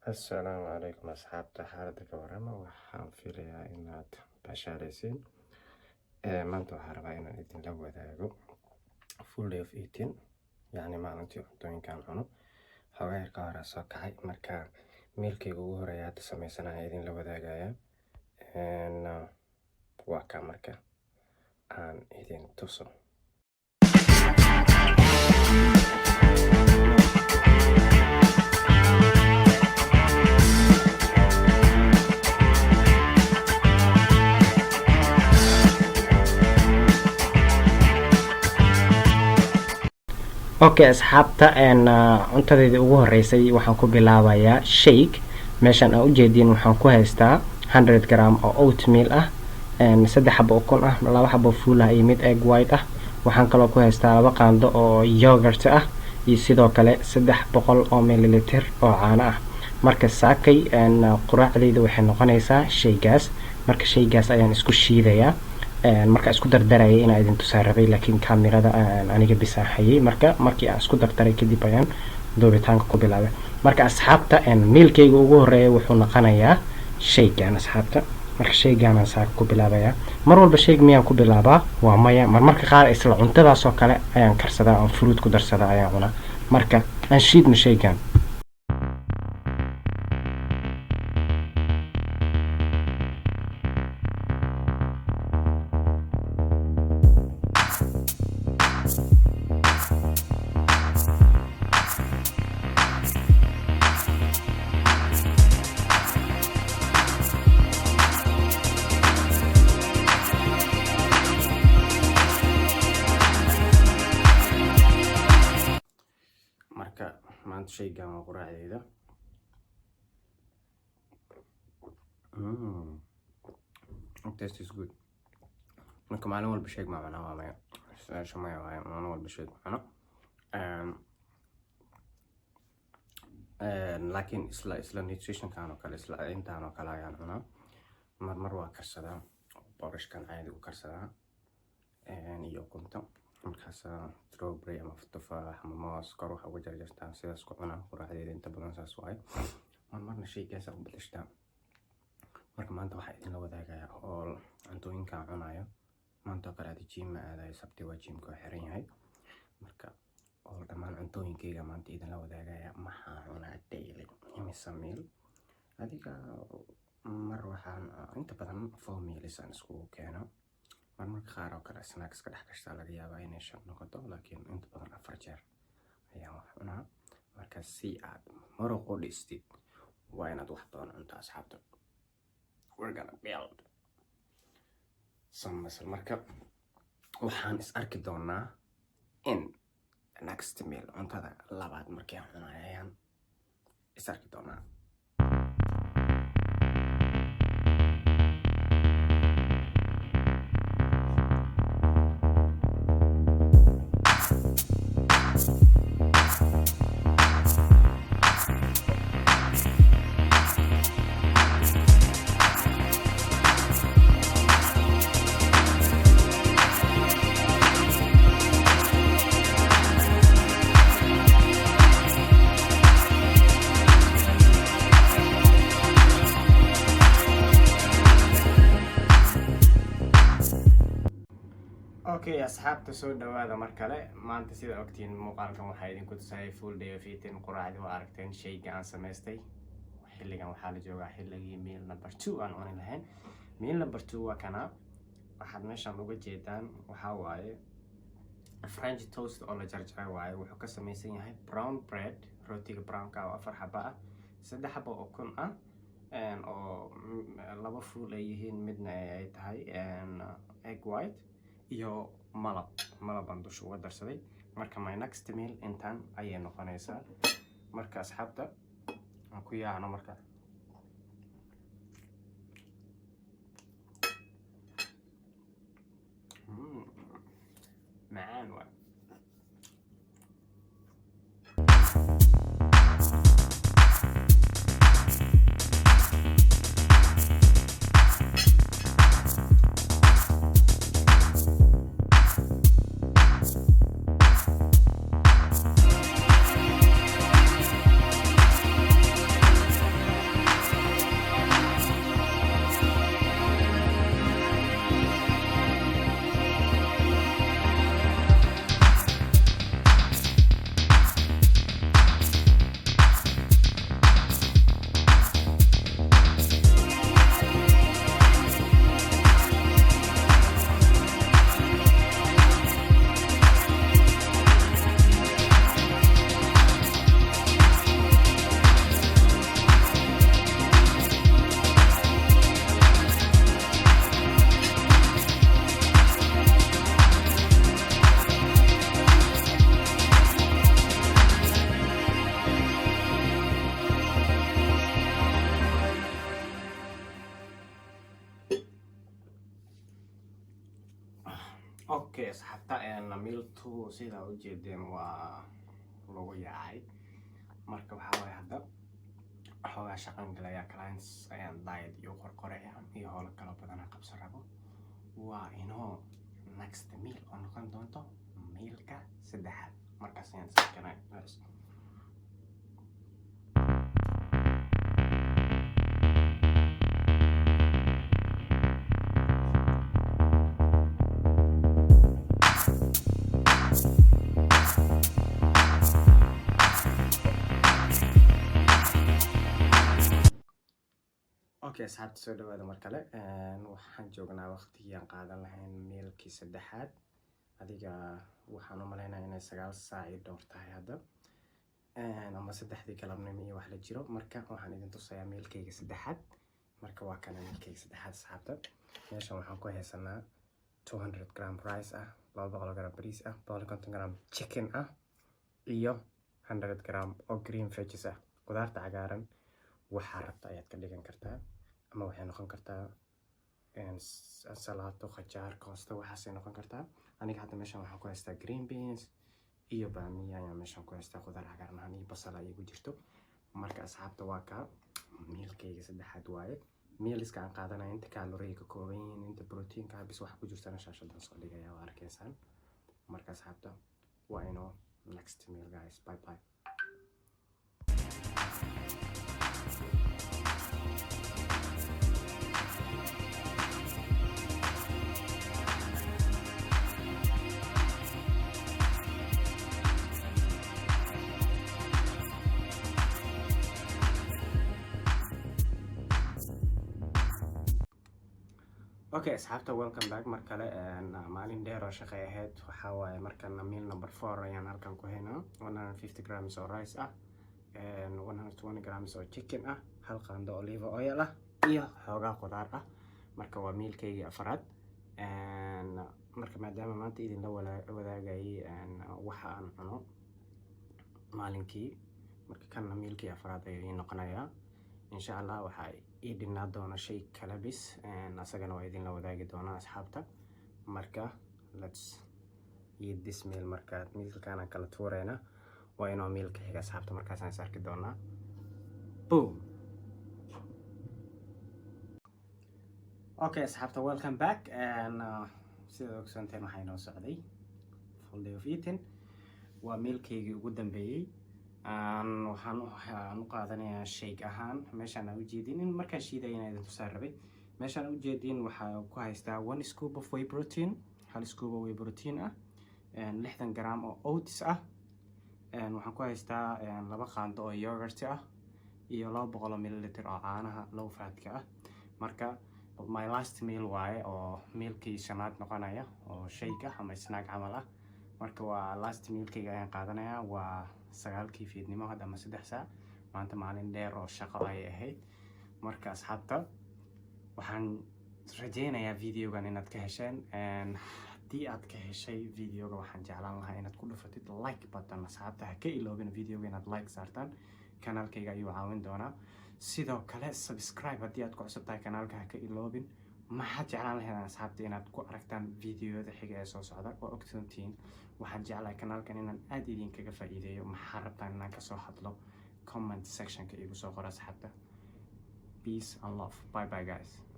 Assalaamu calaykum asxaabta xaaladda ka warrama waxaan filayaa inaad bashaaraysiin maanta waxaan rabaa inaan idinla wadaago full day of eating yacni maalintii cuntooyinkaan cuno xoogaa yar ka hore soo kacay marka meelkayga ugu horeeya hadda sameysanaya idinla wadaagaya waa ka marka aan idin tuso. Okay asxaabta cuntadeedii ugu horeysay waxaan ku bilaabayaa shake. Meeshan aan u jeedin waxaan ku haystaa 100 gram oo oatmeal ah, 3 xabo ukun ah, 2 xabo fuul ah iyo mid egg white ah. Waxaan kaloo ku haystaa 2 qaando oo yogurt ah iyo sidoo kale 300 oo mililiter oo caano ah. Marka saakay quraacdayda waxay noqonaysaa shaygaas. Marka shaygaas ayaan isku shiidayaa. Marka isku dardarayay inaan idin tusaa rabay laakiin kaamirada aniga bisaaxayay markii aan isku dardaray kadib ayaan duubitaanka ku bilaabay. Marka asxaabta meelkayga ugu horeeya wuxuu noqonayaa shaygan asxaabta. Marka shaygan aan saaka ku bilaabayaa. Mar walba shayg miyaan ku bilaabaa waa maya, marmarka qaar isla cuntadaas oo kale ayaan karsadaa oo fruit ku darsadaa ayaan cunaa. Marka aan shiidno shaygan. Marka maanta shaygan waa quraacdayda. Taste is good. Marka maalin walba shayg ma cunaa waa maya. Su'aasha maya waaye maalin walba shayg ma cuno. Laakiin isla nutritionkan oo kale isla intaan oo kale ayaan cunaa. Mar waa karsadaa boorashkan caadi u karsadaa iyo ukunta. Markaas strawberry ama tufaax ama moos kor waxa uga jarjartaa sidaas ku cunaa quraacdayda inta badan saas waaye. Marna shaygaas u bedeshtaa. Marka maanta waxaan idinla wadaagayaa oo cuntooyinkaan cunayo. Maanta kale gym ma aadayo, sabti waa gymka xiran yahay. Marka oo dhammaan cuntooyinkayga maanta idinla wadaagayaa maxaan cunaa daily imisa meal. Adiga mar waxaan inta badan 4 meals aan iskugu keeno. Marmarka qaar oo kale snacks ka dhex gashtaa laga yaabaa inay 5 noqoto laakiin inta badan 4 jeer ayaan wax cunaa. Marka si aad muruq u dhistid waa inaad wax badan cunto asxaabta. We're gonna build some muscle. Marka waxaan is arki doonaa in next meal cuntada labaad markii aan cunayo ayaan is arki doonaa. Okay asxaabta soo dhawaada mar kale. Maanta sida ogtiin muuqaalkan waxaa idinku tusayay full day of eating. Quraacdii waa aragteen shayga aan samaystay. Xilligan waxaa la joogaa xilligii meal number 2 aan cuni lahayn. Meal number 2 waa kana. Waxaad meeshan uga jeedaan waxaa waaye French toast oo la jarjaray waaye. Wuxuu ka samaysan yahay brown bread, rootiga brownka oo 4 xabo ah, 3 xabo ukun ah oo 2 fuul ay yihiin, midna ay tahay egg white iyo malab dusha uga darsaday. Marka my next meal intaan ayay noqonaysaa. Marka asxaabta aan ku yaacno marka macaan waa. Okay, asxaabta meal 2 sida u jeedeen waa lagu yaacay. Marka waxaa waaye hadda xoogaa shaqan galaya clients ayaan diet iyo qorqoraya iyo howlo kala badan aan qabsan rabo. Waa inoo next meal oo noqon doonto mealka 3 markaas ayaan sameynaa. Okay, asxaabta soo dhawaada mar kale. Waxaan joognaa waqtigii aan qaadan lahayn mealkii 3. Adiga waxaan u maleynayaa inay 9 saac iyo dhowr tahay hadda. Ama 3dii galabnimo iyo wax la jiro. Marka waxaan idin tusayaa mealkayga 3. Marka waa kana mealkayga 3 asxaabta. Meeshan waxaan ku haysanaa 200 gram rice ah, 200 gram bariis ah, 250 gram chicken ah, iyo 100 gram oo green veggies ah. Qudaarta cagaaran waxaa rabta ayaad ka dhigan kartaa, ama waxay noqon kartaa salaato, khajaar, koosto, waxaasay noqon kartaa. Aniga hadda meeshan waxaan ku haystaa green beans iyo bamiya ayaan meeshan ku haystaa, qudaar cagaaran iyo basal ay igu jirto. Marka asxaabta waa ka mealkayga 3 waaye. Mealska aan qaadanaya inta calorie ka kooban yihiin, inta proteinka bis wax ku jirtana shaashadan soo dhigaya waa arkaysaan. Marka asxaabta waa inoo next meal guys. Bye bye. Okay, asxaabta welcome back mar kale. Maalin dheer oo shaqay ahayd. Waxaa waaye markana meal number 4 ayaan halkan ku haynaa. 150 grams oo rice ah, 120 grams oo chicken ah, hal qaando olive oil ah, iyo xoogaa qudaar ah. Marka waa mealkayga 4. Marka maadaama maanta idinla wadaagayay waxa aan cuno maalinkii, marka kana mealkii 4 ayuu noqonayaa. insha Allah waxaa ii dhinaa doona shay kala bis, asagana waa idinla wadaagi doonaa asxaabta. Marka let's eat this meal. Marka mealkaan aan kala tuurayna waa inoo mealka xiga asxaabta, markaasaan is arki doonaa. Boom. Okay asxaabta welcome back. Sida ogsoonteen waxaa inoo socday full day of eating. Waa mealkaygii ugu dambeeyay. waxaan u qaadanayaa shake ahaan. Meeshaan u jeedin in markaan shiidayna idin tusaar rabay. Meeshaan u jeedin waxaa ku haystaa 1 scoop of whey protein, 1 scoop of whey protein ah, 60 gram oo oats ah, waxaan ku haystaa 2 qaando oo yogurt ah, iyo 200 ml oo caanaha low fatka ah. Marka my last meal waaye oo mealkii 5 noqonaya oo shake ah ama snack camal ah. Marka waa last mealkayga ayaan qaadanayaa. Waa 9kii fiidnimo hadda ama 3 saac. Maanta maalin dheer oo shaqo ay ahayd. Marka asxaabta waxaan rajaynayaa videogan inaad ka hesheen. Haddii aad ka heshay videoga waxaan jeclaan lahaa inaad ku dhufatid like button. Asxaabta ha ka iloobin videoga inaad like saartaan. Kanaalkayga ayuu caawin doonaa. Sidoo kale subscribe haddii aad ku cusub tahay kanaalka ha ka iloobin. maxaad jeclaan lahayd asxaabta inaad ku aragtaan videoyada xiga ee soo socda. waa ogsoontiin waxaan jeclahay kanaalkan inaan aad idinkaga faa'iideeyo. maxaa rabtaan inaan kasoo hadlo comment sectionka igu soo qora asxaabta. Peace and love. Bye bye guys.